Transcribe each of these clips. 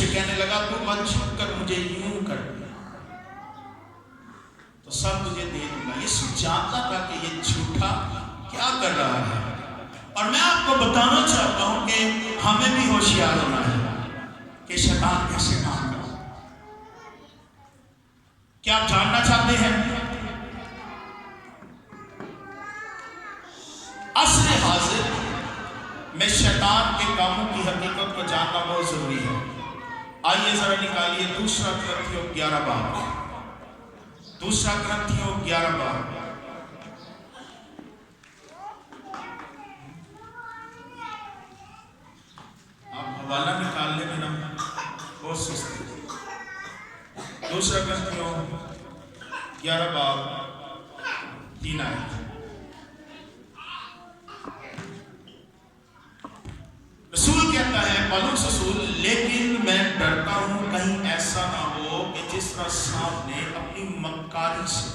سے کہنے لگا تو مت چھپ کر مجھے یوں کر دیا تو سب تجھے دے دوں گا۔ یسوع جانتا تھا کہ یہ جھوٹا کیا کر رہا ہے، اور میں آپ کو بتانا چاہتا ہوں کہ ہمیں بھی ہوشیار ہونا ہے کہ شیطان کیسے کام کرتا ہے۔ کیا آپ جاننا چاہتے ہیں؟ عصر حاضر میں شیطان کے کاموں کی حقیقت کو جاننا بہت ضروری ہے۔ آئیے ذرا نکالیے دوسرا کرنتھیوں 11 باب، دوسرا کرنتھیوں 11 باب۔ آپ حوالہ نکالنے میں نا بہت سست ہے۔ دوسرا کرنتھیوں 11 باب 3 آیت۔ رسول کہتا ہے، پالوس رسول، لیکن میں ڈرتا ہوں کہیں ایسا نہ ہو کہ جس طرح سانپ نے اپنی مکاری سے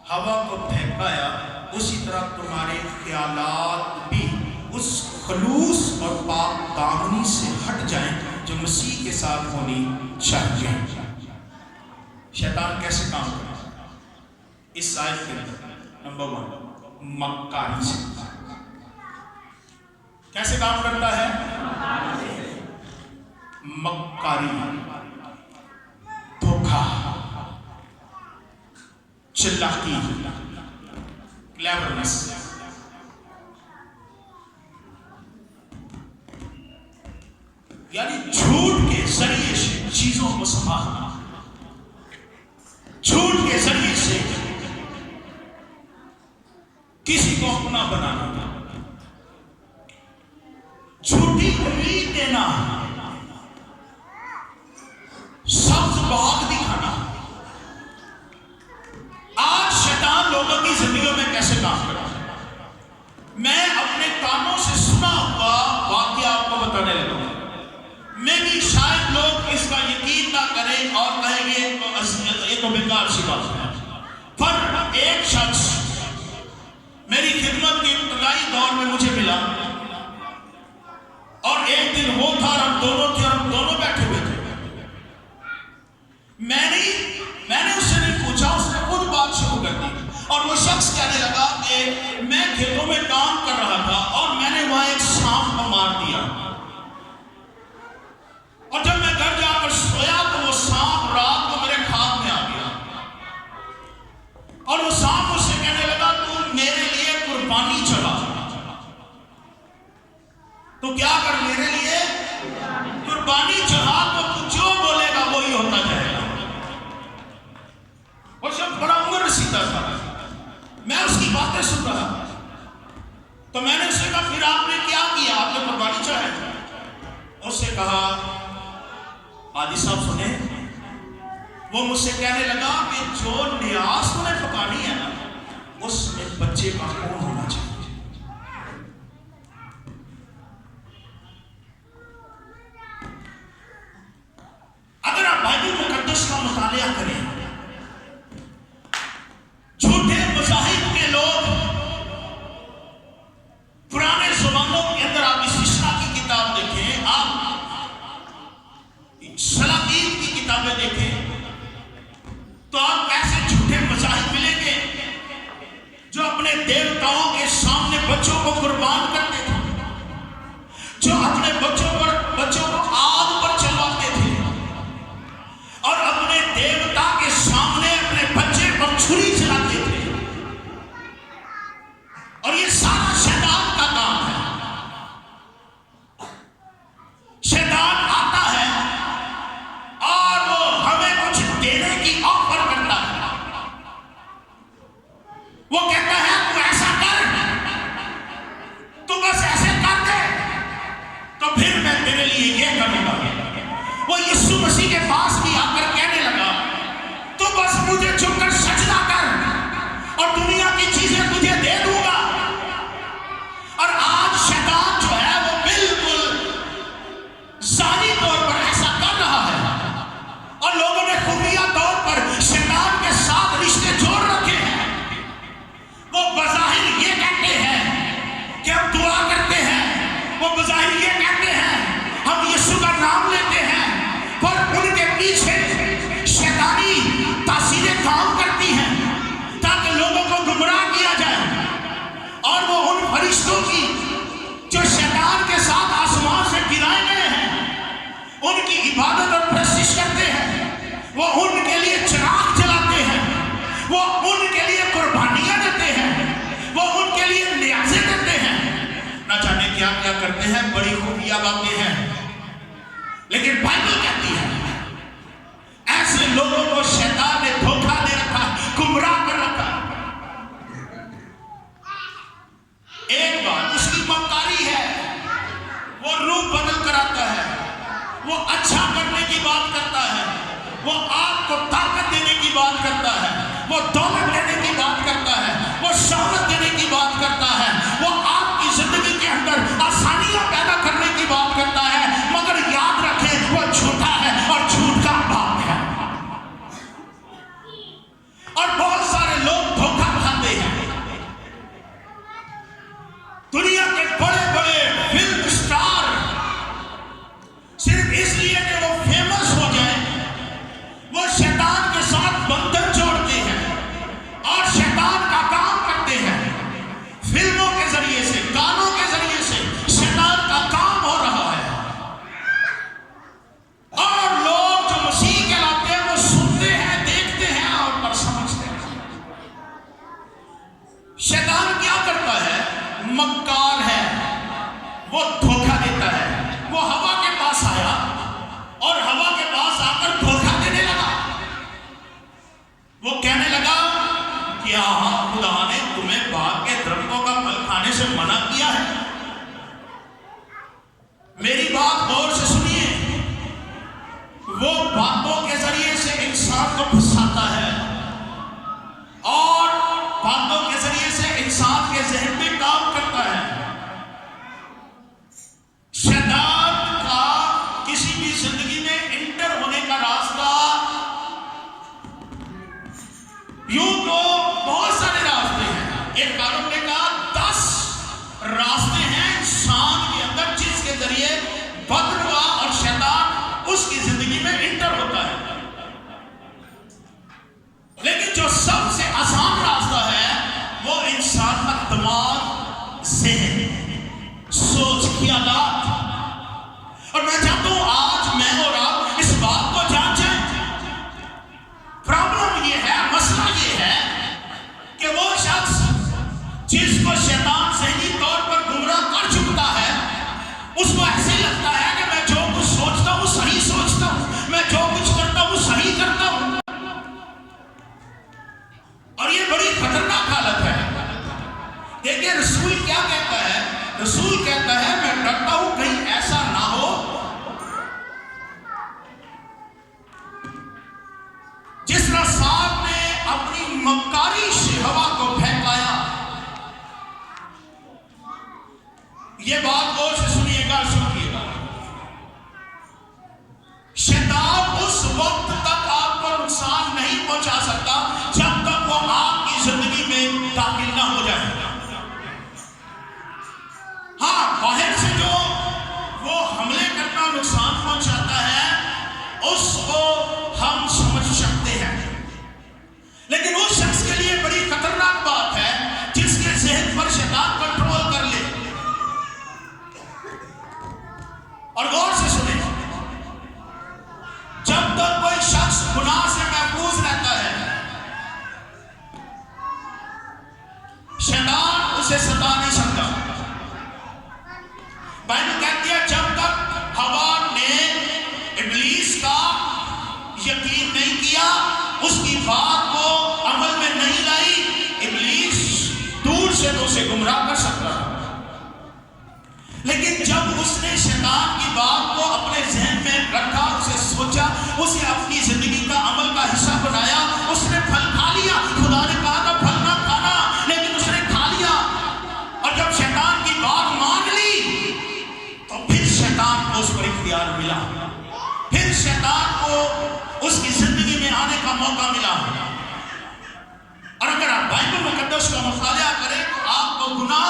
ہوا کو بہکایا، اسی طرح تمہارے خیالات بھی اس خلوص اور پاک دامنی سے ہٹ جائیں جو مسیح کے ساتھ ہونی چاہیے۔ شیطان کیسے کام کرتا ہے؟ اس آیت کے نمبر 1 مکاری سے۔ کیسے کام کرتا ہے؟ مکاری، دھوکہ، چلاکی، کلیورنس۔ یعنی جھوٹ کے ذریعے سے چیزوں کو سنبھالنا، جھوٹ کے ذریعے سے کسی کو اپنا بنانا، جھوٹی امید دینا، سبز باغ دکھانا۔ آج شیطان لوگوں کی زندگیوں میں کیسے کام کرتا ہے؟ میں اپنے کانوں سے سنا ہوا واقعہ آپ کو بتانے لگا ہوں۔ میں بھی شاید لوگ اس کا یقین نہ کریں اور کہیں گے یہ تو بیکار سی بات ہے، پر ایک شخص میری خدمت کے ابتدائی دور میں مجھے ملا، اور ایک دن وہ تھا اور ہم دونوں بیٹھے ہوئے تھے۔ میں نے اس سے نہیں پوچھا، اس نے خود بات شروع کر دی، اور وہ شخص کہنے لگا کہ میں کھیتوں میں کام کر رہا تھا اور میں نے وہاں ایک سانپ کو مار دیا، اور جب میں گھر جا کر سویا تو وہ سانپ رات کو میرے خواب میں آ گیا، اور وہ سانپ مجھ سے کہنے لگا تو میرے لیے قربانی چڑھا، تو کیا کر میرے لیے قربانی چڑھا، تو جو بولے گا وہی ہوتا جائے گا۔ وہ شخص بڑا عمر رسیدہ تھا، میں اس کی باتیں سن رہا، تو میں نے اسے کہا پھر آپ نے کیا کیا، آپ نے قربانی چڑھائی؟ اس سے کہا عادی صاحب سنیں، وہ مجھ سے کہنے لگا کہ جو نیاز تو نے پکانی ہے نا، اس میں بچے کا خون ہونا چاہیے۔ اگر آپ بائبل مقدس کا مطالعہ کریں، جھوٹے مذاہب کے لوگ پرانے زمانوں کے اندر، آپ استثنا کی کتاب دیکھیں، آپ سلاطین کی کتابیں دیکھیں، تو آپ ایسے جھوٹے مذاہب ملیں گے جو اپنے دیوتاؤں کے سامنے بچوں کو قربان کرتے تھے، جو اپنے بچوں کو آگ پر چلواتے تھے، اور اپنے دیوتا کے سامنے اپنے بچے پر چھری چلاتے تھے، اور یہ سارا شیطان کا کام ہے۔ شیطان آتا ہے اور وہ ہمیں کچھ دینے کی آفر کرتا ہے، وہ کہتا ہے تو ایسا کر، تو بس ایسے کر دے تو پھر میں تیرے لیے یہ کروں گا۔ وہ یسوع مسیح کے پاس بھی آ کر کہنے لگا تو بس مجھے جھک کر سجدہ کر اور دنیا کی چیزیں تجھے دے دوں گا۔ اور آج شیطان جو ہے وہ بالکل ظاہری طور پر ایسا کر رہا ہے، اور لوگوں نے خفیہ طور پر شیطان کے ساتھ رشتے جوڑ رکھے ہیں۔ وہ بظاہر یہ کہتے ہیں کہ ہم دعا کرتے ہیں، وہ بظاہر یہ کہتے ہیں ہم یسوع کا نام لیتے ہیں، عبادت اور پرستش کرتے ہیں، وہ ان کے لیے چراغ جلاتے ہیں، وہ ان کے لیے قربانیاں دیتے ہیں، وہ ان کے لیے نیازیں دیتے ہیں، نہ جانے کیا کیا کرتے ہیں، بڑی خوبیاں باتیں ہیں. لیکن بائبل کہتی ہے ایسے لوگوں کو شیطان نے دھوکہ دے رکھا، گمراہ کر رکھا. ایک بات اس کی مکاری ہے، وہ روح بدل کر آتا ہے، وہ اچھا کرنے کی بات کرتا ہے، وہ آپ کو طاقت دینے کی بات کرتا ہے، وہ دولت دینے کی بات کرتا ہے، وہ شہرت دینے کی بات کرتا ہے، وہ آپ کی زندگی کے اندر آسانیاں پیدا کرنے کی بات کرتا ہے، مگر یاد رکھیں وہ جھوٹا ہے اور جھوٹ کا باپ ہے. اور بہت سارے لوگ دھوکہ کھاتے ہیں. دنیا کے بڑے بڑے فلم سٹار صرف اس لیے کہ وہ فیمس ہو جائیں، وہ شیطان کے ساتھ بندھن جوڑتے ہیں اور شیطان کا کام کرتے ہیں. فلموں کے ذریعے سے، گانوں کے ذریعے سے شیطان کا کام ہو رہا ہے. اور لوگ جو مسیح کہلاتے ہیں وہ سنتے ہیں، دیکھتے ہیں اور پر سمجھتے ہیں. شیطان کیا کرتا ہے؟ مکار ہے، وہ دھوکہ دیتا ہے. وہ ہوا کے پاس آیا اور ہوا کے پاس آ کر دھوکہ دینے لگا. وہ کہنے لگا کہ خدا نے تمہیں باغ کے درختوں کا پھل کھانے سے منع کیا ہے. میری بات غور سے سنیے. وہ باتوں کے ذریعے سے انسان کو پھنساتا ہے اور باتوں کے ذریعے سے انسان کے ذہن میں کام کرتا ہے. شیطان کا کسی بھی زندگی میں انٹر ہونے کا راستہ یوں تو بہت سارے راستے ہیں. ایک کاروں نے کہا 10 راستے ہیں انسان کے اندر جس کے ذریعے بدنوا اور شیطان اس کی زندگی میں انٹر ہوتا ہے. لیکن جو سب سے آسان راستہ ہے وہ انسان کا دماغ، ذہن، سوچ، خیالات. اور میں چاہتا ہوں آج میں اور آپ اس بات کو جان جائیں. پرابلم یہ ہے، مسئلہ یہ ہے کہ وہ شخص جس کو شیطان ذہنی طور پر گمراہ کر چکتا ہے، اس کو ایسے لگتا ہے کہ میں جو کچھ سوچتا ہوں صحیح سوچتا ہوں، میں جو کچھ کرتا ہوں صحیح کرتا ہوں. اور یہ بڑی خطرناک حالت ہے. دیکھیں رسول کیا کہتا ہے؟ رسول کہتا ہے میں ڈرتا ہوں کہیں ایسا نہ ہو جس طرح سانپ نے اپنی مکاری سے ہوا کو پھینکایا. یہ بات غور سے سنیے گا، سنیے گا. شیطان اس وقت تک آپ کو نقصان نہیں پہنچا سکتا جب تک وہ آپ کی زندگی میں داخل نہ ہو جائے. ہاں، باہر سے جو وہ حملے کرنا نقصان پہنچاتا ہے اس کو ہم سمجھ سکتے ہیں. لیکن اس شخص کے لیے بڑی خطرناک بات ہے جس کے ذہن پر شیطان کنٹرول کر لے. اور غور سے سنیں، جب تک کوئی شخص گناہ سے محفوظ رہتا ہے شیطان اسے ستا نہیں سکتا. بائبل کہتی ہے جب تک ہوا نے ابلیس کا یقین نہیں کیا، اس کی بات کو عمل میں نہیں لائی، ابلیس دور سے تو اسے گمراہ کر سکتا. لیکن جب اس نے شیطان کی بات کو اپنے ذہن میں رکھا، اسے سوچا، اسے اپنی زندگی کا عمل کا حصہ بنایا، اس نے پھل کھا لیا. خدا نے کہا تھا پھل نہ کھانا، لیکن اس نے کھا لیا. اور جب شیطان کی بات مان لی تو پھر شیطان کو اس پر اختیار ملا، پھر شیطان کو اس کی زندگی میں آنے کا موقع ملا. اور اگر آپ بائبل مقدس کا مطالعہ کریں تو آپ کو گناہ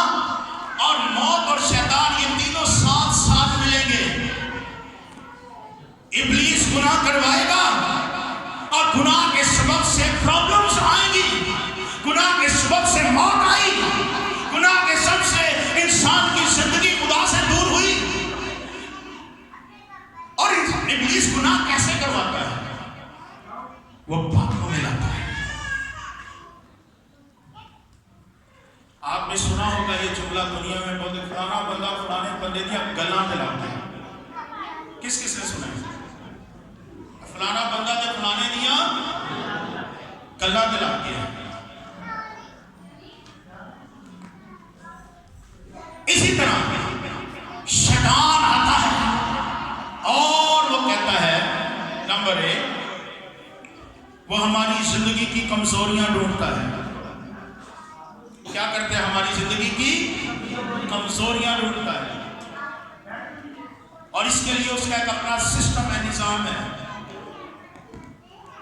اور موت اور شیطان یہ تینوں ساتھ ساتھ ملیں گے. ابلیس گناہ کروائے گا اور گناہ کے سبب سے پرابلمز آئیں گی، گناہ کے سبب سے موت آئی، گناہ کے سبب سے انسان کی زندگی خدا سے دور ہوئی. اور ابلیس ابلیس گناہ کیسے کرواتا ہے؟ وہ باتوں میں لاتا ہے. آپ نے سنا ہوگا یہ جملہ دنیا میں بولتے فلانا بندہ فلانے بندے کی گلاں دلاتے ہیں. کس کس نے سنا ہے؟ فلانا بندہ نے فلانے دیا گلاں دلاتے ہیں. اسی طرح شیطان آتا ہے اور وہ کہتا ہے نمبر 1 وہ ہماری زندگی کی کمزوریاں ڈھونڈتا ہے. کیا کرتے ہیں؟ ہماری زندگی کی کمزوریاں ڈھونڈتا ہے اور اس کے لیے اس کا ایک اپنا سسٹم ہے، نظام ہے.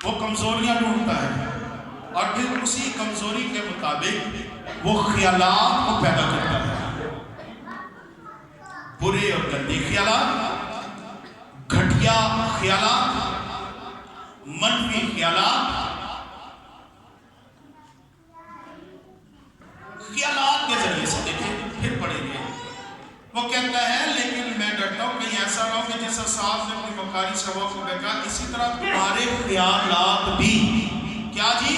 وہ کمزوریاں ڈھونڈتا ہے اور پھر اسی کمزوری کے مطابق وہ خیالات کو پیدا کرتا ہے. برے اور گندے خیالات، گھٹیا خیالات، منفی خیالات کے ذریعے سے. دیکھیں پھر پڑھیں گے. وہ کہتا ہے لیکن میں ڈرتا ہوں کہیں ایسا نہ ہو کہ جیسا سانپ نے اپنی مکاری سے ہوا کو بہکا، اسی طرح تمہارے خیالات بھی. کیا جی؟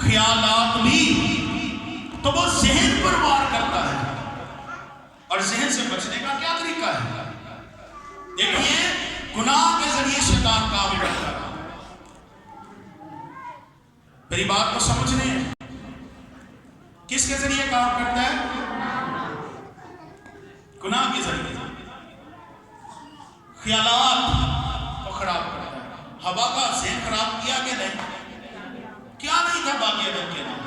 خیالات بھی. تو وہ ذہن پر وار کرتا ہے اور ذہن سے بچنے کا کیا طریقہ ہے؟ دیکھیے گناہ کے ذریعے شیطان کام کرتا ہے. میری بات کو سمجھ رہے ہیں؟ کس کے ذریعے کام کرتا ہے؟ گناہ کے ذریعے. خیالات کو خراب کرتا ہے. ہوا کا ذہن خراب کیا کہ نہیں؟ کیا نہیں تھا باقی ادب کے نام؟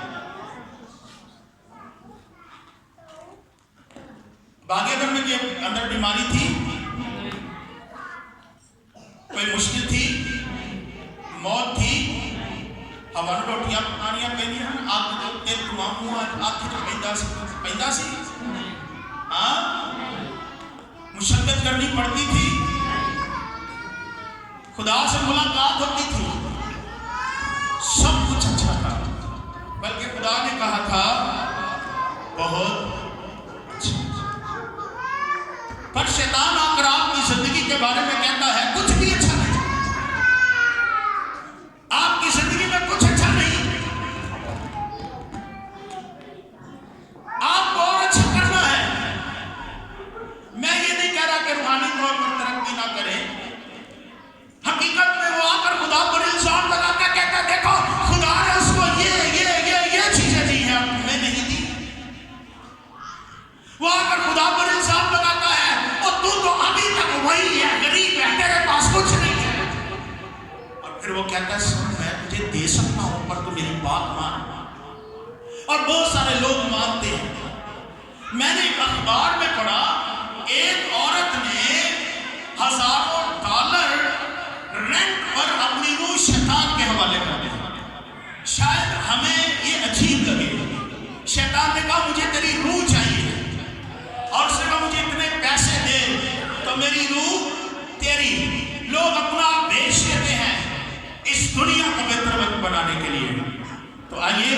باقی ادب میں کہ اندر بیماری تھی، کوئی مشکل تھی، موت تھی، ہمارے روٹیاں پکانیاں پہنی ہیں، آپ کو تیل تمام ہوا آپ کی جو پہندہ سی مشقت کرنی پڑتی تھی، خدا سے ملاقات ہوتی تھی، سب کچھ اچھا تھا. بلکہ خدا نے کہا تھا بہت اچھا. پر شیطان آ کر آپ کی زندگی کے بارے میں کہتا ہے کچھ بھی اچھا نہیں، آپ کی زندگی میں کچھ اچھا نہیں، آپ کو اور اچھا کرنا ہے. میں یہ نہیں کہہ رہا کہ روحانی طور پر ترقی نہ کریں. حقیقت میں وہ آ کر خدا پر الزام لگا کے کہتا ہے دیکھو خدا نے اس کو یہ چیزیں دی ہیں میں نہیں دی. وہ آ کر خدا پر الزام لگاتا ہے اور تو ابھی تک وہی ہے، غریب ہے، تیرے پاس کچھ نہیں ہے. اور پھر وہ کہتا ہے سن میں تجھے دے سکتا ہوں پر تو میری بات مان. اور بہت سارے لوگ مانتے ہیں. میں نے ایک اخبار میں پڑھا ایک عورت نے ہزاروں ڈالر رینٹ پر اپنی روح شیطان کے حوالے کر دیا. شاید ہمیں یہ عجیب لگے. شیطان نے کہا مجھے تیری روح چاہیے اور اس نے کہا مجھے اتنے پیسے دے تو میری روح تیری. لوگ اپنا بیچ دیتے ہیں اس دنیا کو بہتر بنانے کے لیے. تو آئیے